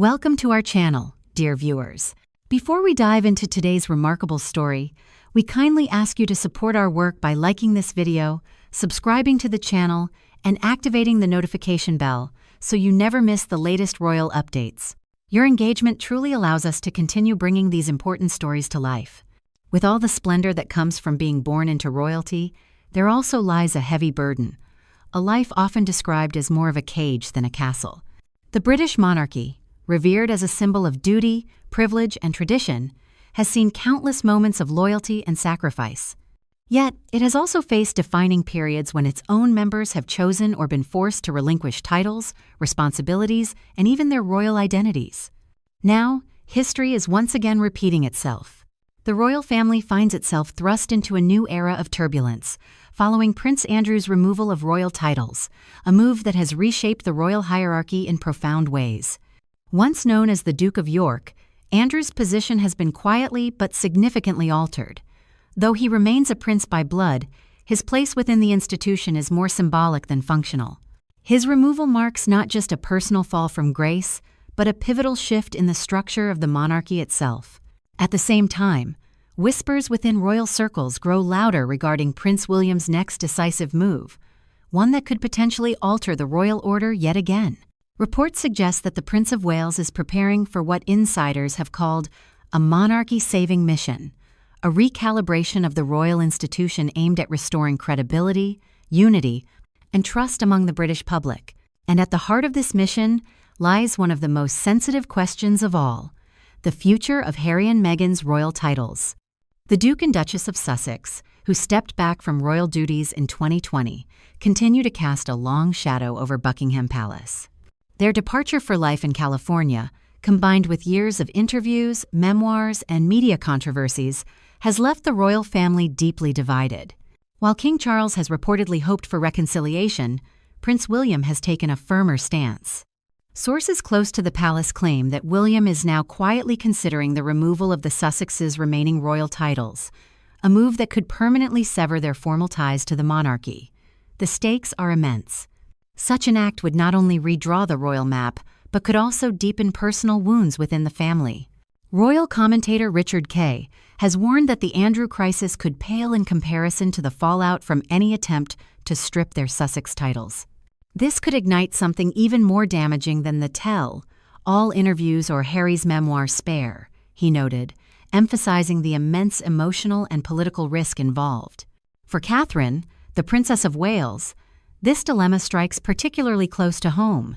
Welcome to our channel, dear viewers. Before we dive into today's remarkable story, we kindly ask you to support our work by liking this video, subscribing to the channel, and activating the notification bell so you never miss the latest royal updates. Your engagement truly allows us to continue bringing these important stories to life. With all the splendor that comes from being born into royalty, there also lies a heavy burden, a life often described as more of a cage than a castle. The British monarchy, revered as a symbol of duty, privilege, and tradition, has seen countless moments of loyalty and sacrifice. Yet, it has also faced defining periods when its own members have chosen or been forced to relinquish titles, responsibilities, and even their royal identities. Now, history is once again repeating itself. The royal family finds itself thrust into a new era of turbulence, following Prince Andrew's removal of royal titles, a move that has reshaped the royal hierarchy in profound ways. Once known as the Duke of York, Andrew's position has been quietly but significantly altered. Though he remains a prince by blood, his place within the institution is more symbolic than functional. His removal marks not just a personal fall from grace, but a pivotal shift in the structure of the monarchy itself. At the same time, whispers within royal circles grow louder regarding Prince William's next decisive move, one that could potentially alter the royal order yet again. Reports suggest that the Prince of Wales is preparing for what insiders have called a monarchy-saving mission, a recalibration of the royal institution aimed at restoring credibility, unity, and trust among the British public. And at the heart of this mission lies one of the most sensitive questions of all: the future of Harry and Meghan's royal titles. The Duke and Duchess of Sussex, who stepped back from royal duties in 2020, continue to cast a long shadow over Buckingham Palace. Their departure for life in California, combined with years of interviews, memoirs, and media controversies, has left the royal family deeply divided. While King Charles has reportedly hoped for reconciliation, Prince William has taken a firmer stance. Sources close to the palace claim that William is now quietly considering the removal of the Sussexes' remaining royal titles, a move that could permanently sever their formal ties to the monarchy. The stakes are immense. Such an act would not only redraw the royal map, but could also deepen personal wounds within the family. Royal commentator Richard Kay has warned that the Andrew crisis could pale in comparison to the fallout from any attempt to strip their Sussex titles. This could ignite something even more damaging than the tell-all interviews or Harry's memoir Spare, he noted, emphasizing the immense emotional and political risk involved. For Catherine, the Princess of Wales, this dilemma strikes particularly close to home.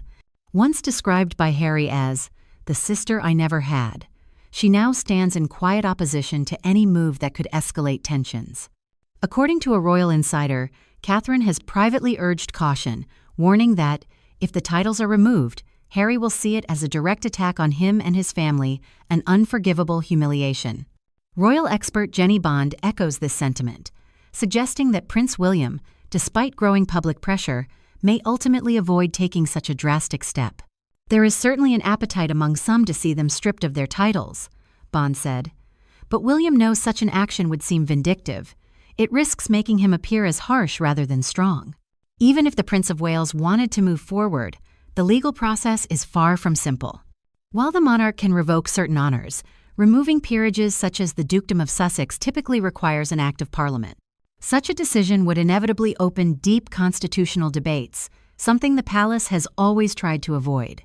Once described by Harry as the sister I never had, she now stands in quiet opposition to any move that could escalate tensions. According to a royal insider, Catherine has privately urged caution, warning that, if the titles are removed, Harry will see it as a direct attack on him and his family, an unforgivable humiliation. Royal expert Jenny Bond echoes this sentiment, suggesting that Prince William, despite growing public pressure, may ultimately avoid taking such a drastic step. There is certainly an appetite among some to see them stripped of their titles, Bond said. But William knows such an action would seem vindictive. It risks making him appear as harsh rather than strong. Even if the Prince of Wales wanted to move forward, the legal process is far from simple. While the monarch can revoke certain honors, removing peerages such as the Dukedom of Sussex typically requires an act of Parliament. Such a decision would inevitably open deep constitutional debates, something the palace has always tried to avoid.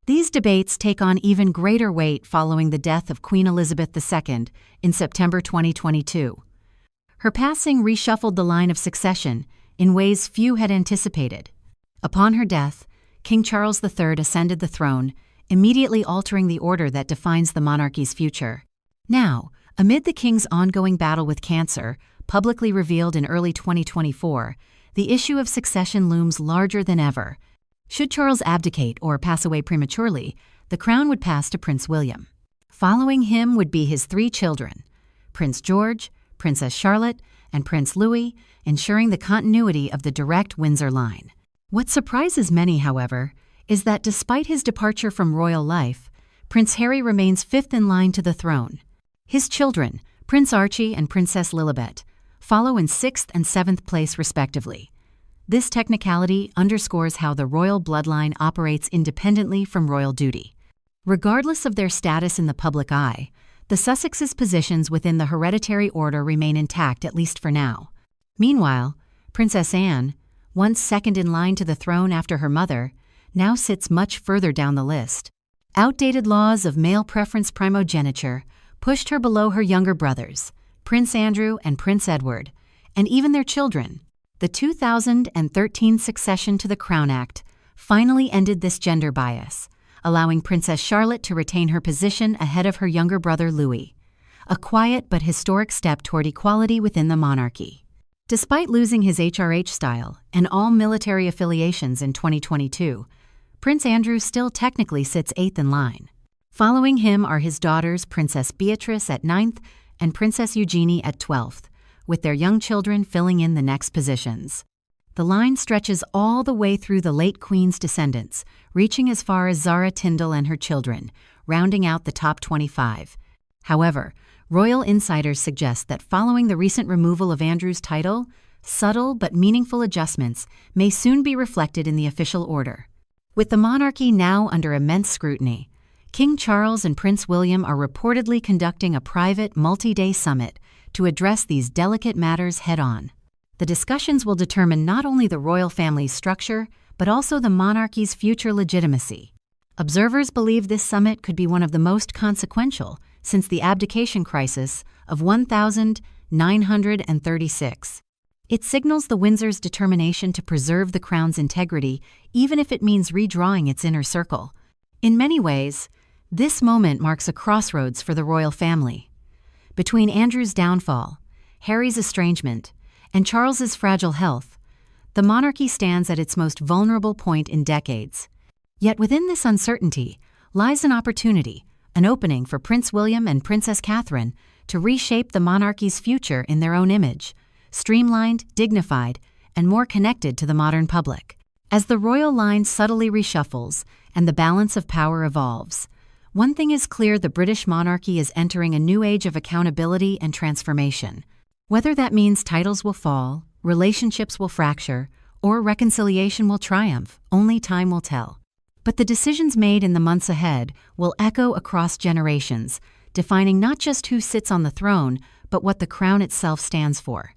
These debates take on even greater weight following the death of Queen Elizabeth II in September 2022. Her passing reshuffled the line of succession in ways few had anticipated. Upon her death, King Charles III ascended the throne, immediately altering the order that defines the monarchy's future. Now, amid the king's ongoing battle with cancer, publicly revealed in early 2024, the issue of succession looms larger than ever. Should Charles abdicate or pass away prematurely, the crown would pass to Prince William. Following him would be his 3 children, Prince George, Princess Charlotte, and Prince Louis, ensuring the continuity of the direct Windsor line. What surprises many, however, is that despite his departure from royal life, Prince Harry remains 5th in line to the throne. His children, Prince Archie and Princess Lilibet, follow in 6th and 7th place respectively. This technicality underscores how the royal bloodline operates independently from royal duty. Regardless of their status in the public eye, the Sussexes' positions within the hereditary order remain intact, at least for now. Meanwhile, Princess Anne, once second in line to the throne after her mother, now sits much further down the list. Outdated laws of male preference primogeniture pushed her below her younger brothers, Prince Andrew and Prince Edward, and even their children. The 2013 Succession to the Crown Act finally ended this gender bias, allowing Princess Charlotte to retain her position ahead of her younger brother Louis, a quiet but historic step toward equality within the monarchy. Despite losing his HRH style and all military affiliations in 2022, Prince Andrew still technically sits 8th in line. Following him are his daughters Princess Beatrice at 9th and Princess Eugenie at 12th, with their young children filling in the next positions. The line stretches all the way through the late Queen's descendants, reaching as far as Zara Tindall and her children, rounding out the top 25. However, royal insiders suggest that following the recent removal of Andrew's title, subtle but meaningful adjustments may soon be reflected in the official order. With the monarchy now under immense scrutiny, King Charles and Prince William are reportedly conducting a private, multi-day summit to address these delicate matters head-on. The discussions will determine not only the royal family's structure, but also the monarchy's future legitimacy. Observers believe this summit could be one of the most consequential since the abdication crisis of 1936. It signals the Windsors' determination to preserve the crown's integrity, even if it means redrawing its inner circle. In many ways, this moment marks a crossroads for the royal family. Between Andrew's downfall, Harry's estrangement, and Charles's fragile health, the monarchy stands at its most vulnerable point in decades. Yet within this uncertainty lies an opportunity, an opening for Prince William and Princess Catherine to reshape the monarchy's future in their own image, streamlined, dignified, and more connected to the modern public. As the royal line subtly reshuffles and the balance of power evolves, one thing is clear: the British monarchy is entering a new age of accountability and transformation. Whether that means titles will fall, relationships will fracture, or reconciliation will triumph, only time will tell. But the decisions made in the months ahead will echo across generations, defining not just who sits on the throne, but what the crown itself stands for.